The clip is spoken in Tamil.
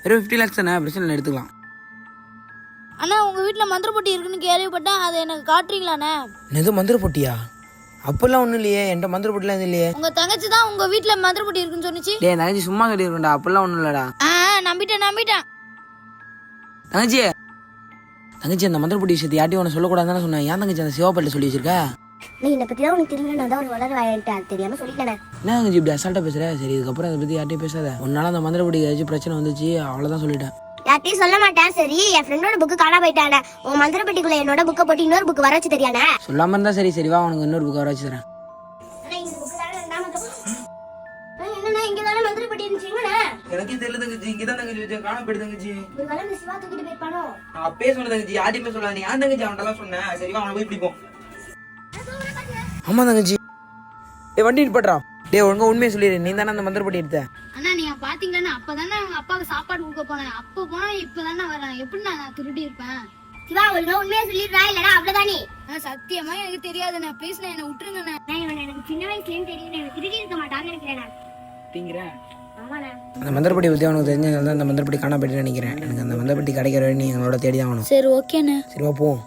வெறும் 50 lakhs தானே, பிரச்சனை இல்லை, எடுத்துக்கலாம். அண்ணா உங்க வீட்டுல மந்திர பொட்டி இருக்குன்னு கேள்விப்பட்டேன், அதை எனக்கு காட்டுறீங்களாண்ணே? எது மந்திர பொட்டியா? அப்பெல்லாம் ஒன்றும் இல்லையே, என்கிட்ட மந்திர பொட்டிலாம் எதுவும் இல்லையே. உங்க தங்கச்சி தான் உங்க வீட்டுல மந்திர பொட்டி இருக்குன்னு சொன்னிச்சு. டே தங்கச்சி சும்மா சொல்லியிருக்கேன்டா, அப்பெல்லாம் ஒன்றும் இல்லடா. நம்பிட்டேன். தங்கச்சி தங்கச்சி அந்த மந்திர பொட்டி விஷயத்தை யார்ட்டையும் ஒன்று சொல்லக்கூடாதுன்னு சொன்னேன். ஏன் தங்கச்சி அந்த சிவாப்பாட்டில் சொல்லி வச்சிருக்கா? நீ என்னை பத்தி தான் உனக்கு தெரியல, நான் தான் ஒரு வளர வாயிட்டேன், அது தெரியாம சொல்லிட்டேன். என்ன தங்கச்சி இப்படி அசால்ட்டாக பேசுற? சரி இதுக்கப்புறம் அதை பற்றி யார்ட்டையும் பேசாத. ஒரு நாள் அந்த மந்திர பொட்டி ஏதாச்சும் பிரச்சனை வந்துச்சு, அவ்வளோதான் சொல்லிட்டேன். யார்ட்டையும் சொல்ல மாட்டேன். சரி, என் ஃப்ரெண்டோட புக்கு காணா போயிட்டானே, உன் மந்திர பெட்டிக்குள்ள என்னோட புக்கை போட்டு இன்னொரு புக்கு வர வச்சு தெரியானே? சொல்லாமல் இருந்தால் சரி, சரிவா உனக்கு இன்னொரு புக்கை வர வச்சு தரேன். என்னன்னா இங்க தானே மந்திர பெட்டி இருந்துச்சுங்கண்ணே. எனக்கே தெரியல தங்கச்சி, இங்கே தான் தங்கச்சி வச்சேன், காண போயிட்டு தங்கச்சி. ஒரு வேளை இந்த சிவா தூக்கிட்டு போயிருப்பானோ? நான் அப்பயே சொன்ன தங்கச்சி, யார்ட்டையுமே சொல்லாத. நீ ஏன் தங்கச்சி அவன்கிட்டலாம் சொன்னேன்? சரிவா அவனை போய் பிடிப்போம். ஆமா தங்கச்சி. வண்டி நிப்பாட்றா. டே ஒழுங்கா உண்மையை சொல்லிடு, நீ தானே அந்த மந்திர பொட்டி எடுத்த? அண்ணா நீங்க பாத்தீங்களா, அப்பதானே அவங்க அப்பாவுக்கு சாப்பாடு கொடுக்க போனேன். அப்ப போனா இப்பதானே வரேன். எப்படி நான் திருடி இருப்பேன்? சிவா ஒழுங்கா உண்மையா சொல்லிடுறா, இல்லடா அவ்வளவுதானே. சத்தியமா எனக்கு தெரியாதுண்ணே, ப்ளீஸ் என்ன விட்டுருங்கண்ணே. இவன் எனக்கு சின்ன வயசுலயும் தெரியல, எனக்கு திருடி இருக்க மாட்டான்னு நினைக்கிறேன். அந்த மந்திரப்பட்டி பற்றி அவனுக்கு தெரிஞ்சதால தான் அந்த மந்திரப்பட்டி காண போயிட்டு நினைக்கிறேன். எனக்கு அந்த மந்திரப்பட்டி கிடைக்கிற வரை நீ எங்களோட தேடி தான் ஆகணும். சரி ஓகேண்ணே. சரிவா போவோம்.